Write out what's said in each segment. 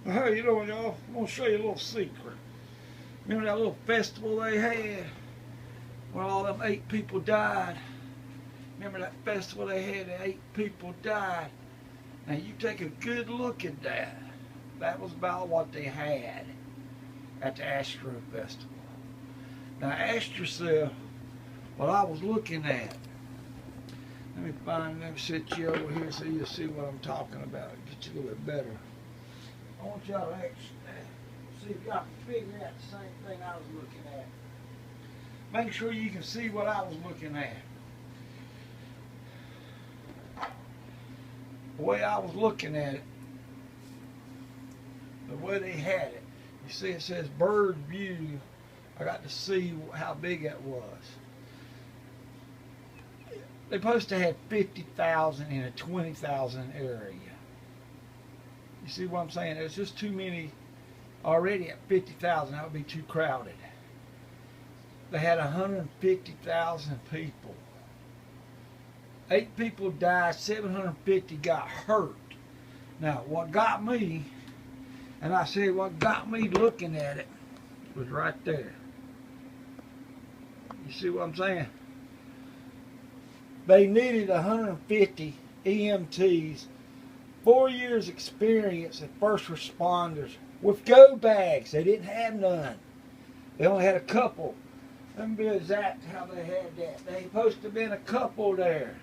Hey, you know, y'all, I'm going to show you a little secret. Remember that little festival they had where all them 8 people died? Remember that festival they had and 8 people died? Now, you take a good look at that. That was about what they had at the Astro Festival. Now, ask yourself what I was looking at. Let me sit you over here so you'll see what I'm talking about. Get you a little bit better. I want y'all to actually see if y'all can figure out the same thing I was looking at. Make sure you can see what I was looking at. The way I was looking at it, the way they had it. You see it says bird view. I got to see how big it was. They're supposed to have 50,000 in a 20,000 area. You see what I'm saying? There's just too many already at 50,000. That would be too crowded. They had 150,000 people. 8 people died, 750 got hurt. Now, what got me, and I said what got me looking at it, was right there. You see what I'm saying? They needed 150 EMTs, 4 years experience as first responders with go bags. They didn't have none. They only had a couple. Let me be exact how they had that. They supposed to have been a couple there.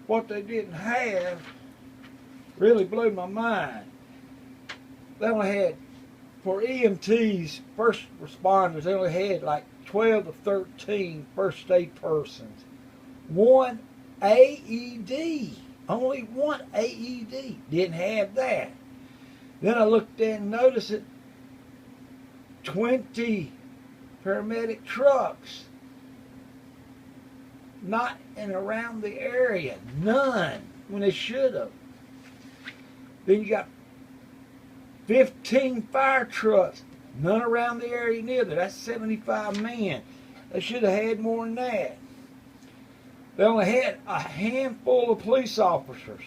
What they didn't have really blew my mind. They only had, for EMTs, first responders, they only had like 12 to 13 first aid persons. One AED. Only one AED. Didn't have that. Then I looked in and noticed it. 20 paramedic trucks. Not in around the area. None. When they should have. Then you got 15 fire trucks. None around the area neither. That's 75 men. They should have had more than that. They only had a handful of police officers.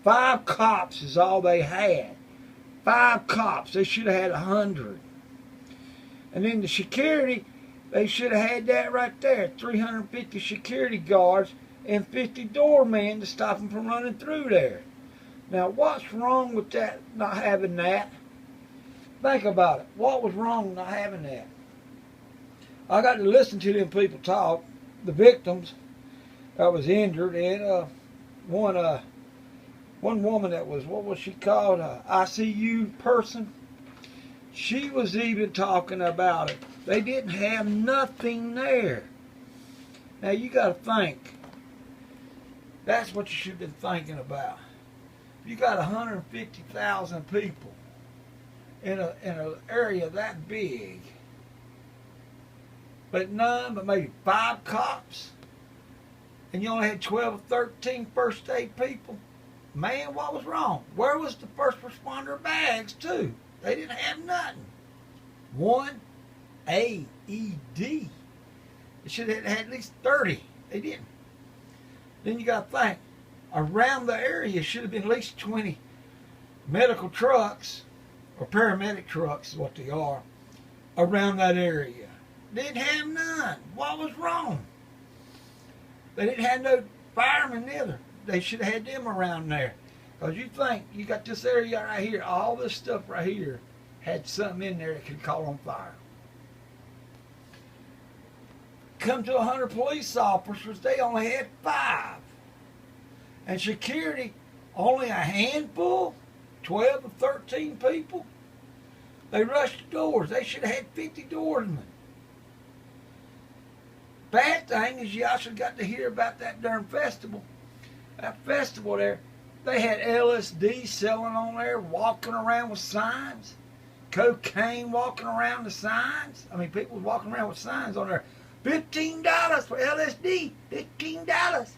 5 cops is all they had. 5 cops. They should have had 100. And then the security, they should have had that right there. 350 security guards and 50 doormen to stop them from running through there. Now, what's wrong with that, not having that? Think about it. What was wrong with not having that? I got to listen to them people talk, the victims that was injured, and one woman that was, what was she called, a ICU person. She was even talking about it. They didn't have nothing there. Now you got to think. That's what you should have been thinking about. You got 150,000 people in an area that big, but none but maybe 5 cops, and you only had 12 or 13 first aid people. Man, what was wrong? Where was the first responder bags too? They didn't have nothing. One AED. They should have had at least 30. They didn't. Then you got to think, around the area should have been at least 20 medical trucks, or paramedic trucks is what they are, around that area. They didn't have none. What was wrong? They didn't have no firemen either. They should have had them around there. Because you think, you got this area right here, all this stuff right here had something in there that could call on fire. Come to 100 police officers, they only had 5. And security, only a handful, 12 to 13 people. They rushed the doors. They should have had 50 doormen. Bad thing is you also got to hear about that darn festival. That festival there, they had LSD selling on there, walking around with signs. Cocaine walking around the signs. I mean, people walking around with signs on there. $15 for LSD. $15.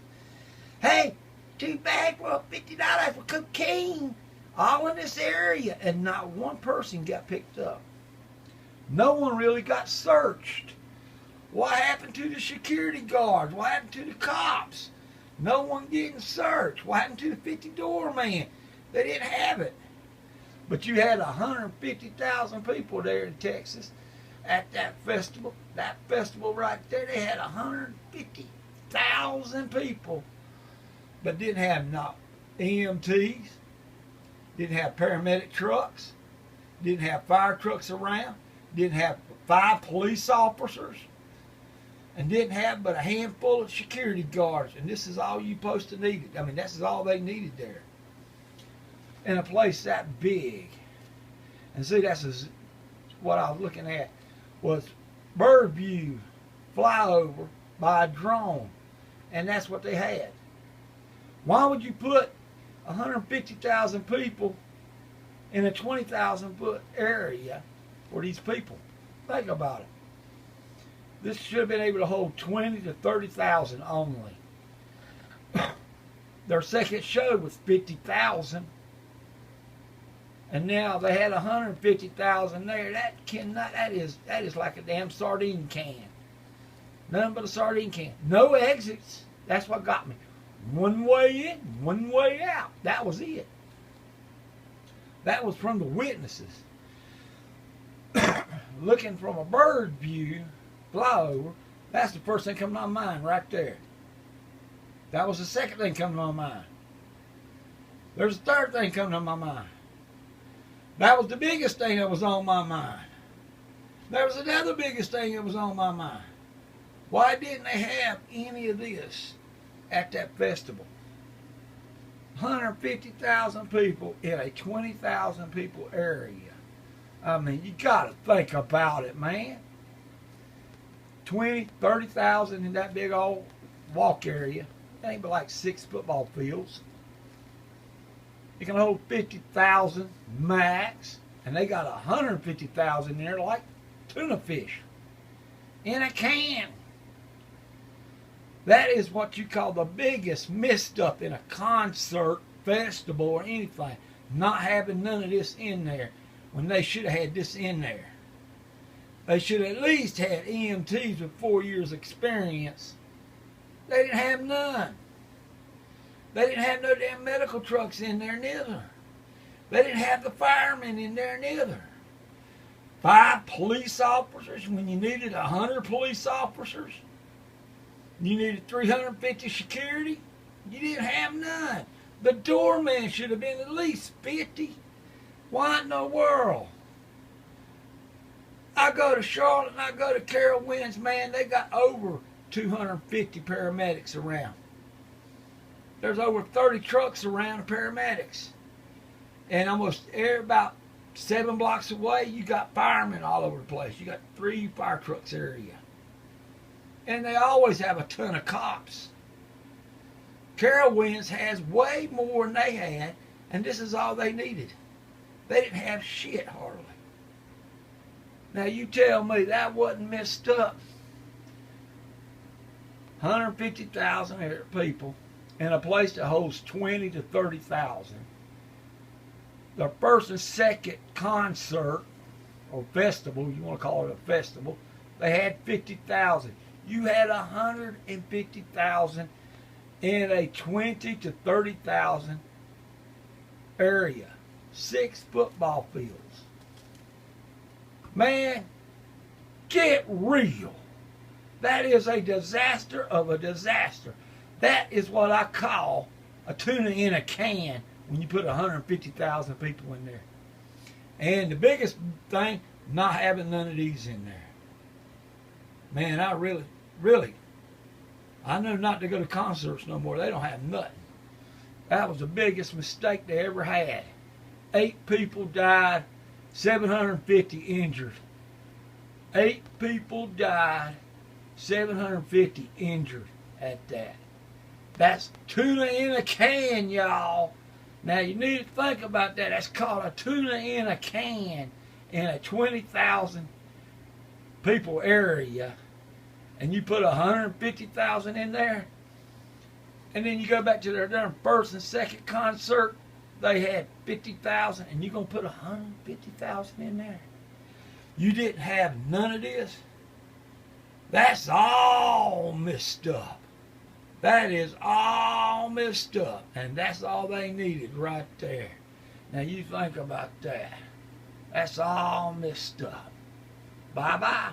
Hey, too bad for $50 for cocaine. All in this area. And not one person got picked up. No one really got searched. What happened to the security guards? What happened to the cops? No one getting searched. What happened to the 50 doorman? They didn't have it. But you had 150,000 people there in Texas at that festival. That festival right there, they had 150,000 people, but didn't have not EMTs, didn't have paramedic trucks, didn't have fire trucks around, didn't have 5 police officers, and didn't have but a handful of security guards. And this is all you supposed to needed. I mean, this is all they needed there. In a place that big. And see, that's what I was looking at was bird view flyover by a drone. And that's what they had. Why would you put 150,000 people in a 20,000 foot area for these people? Think about it. This should have been able to hold 20 to 30,000 only. Their second show was 50,000. And now they had 150,000 there. That is like a damn sardine can. Nothing but a sardine can. No exits. That's what got me. One way in, one way out. That was it. That was from the witnesses. Looking from a bird view flyover, that's the first thing coming to my mind right there. That was the second thing coming to my mind. There's a third thing coming to my mind. That was the biggest thing that was on my mind. There was another biggest thing that was on my mind. Why didn't they have any of this at that festival? 150,000 people in a 20,000 people area. I mean, you got to think about it, man. 20, 30,000 in that big old walk area. It ain't but like 6 football fields. You can hold 50,000 max, and they got 150,000 in there like tuna fish in a can. That is what you call the biggest misstep in a concert, festival, or anything. Not having none of this in there when they should have had this in there. They should have at least had EMTs with 4 years experience. They didn't have none. They didn't have no damn medical trucks in there neither. They didn't have the firemen in there neither. 5 police officers when you needed 100 police officers. You needed 350 security. You didn't have none. The doorman should have been at least 50. Why in the world? I go to Charlotte and I go to Carol Wynn's, man, they got over 250 paramedics around. There's over 30 trucks around of paramedics. And almost about 7 blocks away, you got firemen all over the place. You got 3 fire trucks area. And they always have a ton of cops. Carol Wynn's has way more than they had, and this is all they needed. They didn't have shit hardly. Now you tell me that wasn't messed up. 150,000 people in a place that holds 20 to 30,000. The first and second concert, or festival, you want to call it a festival, they had 50,000. You had 150,000 in a 20 to 30,000 area. 6 football fields. Man, get real. That is a disaster of a disaster. That is what I call a tuna in a can when you put 150,000 people in there. And the biggest thing, not having none of these in there. Man, I really, I know not to go to concerts no more. They don't have nothing. That was the biggest mistake they ever had. 8 people died, 750 injured. 8 people died, 750 injured at that. That's tuna in a can, y'all. Now you need to think about that. That's called a tuna in a can in a 20,000 people area. And you put 150,000 in there. And then you go back to their first and second concert. They had 50,000, and you're going to put 150,000 in there. You didn't have none of this. That's all messed up. That is all messed up. And that's all they needed right there. Now you think about that. That's all messed up. Bye-bye.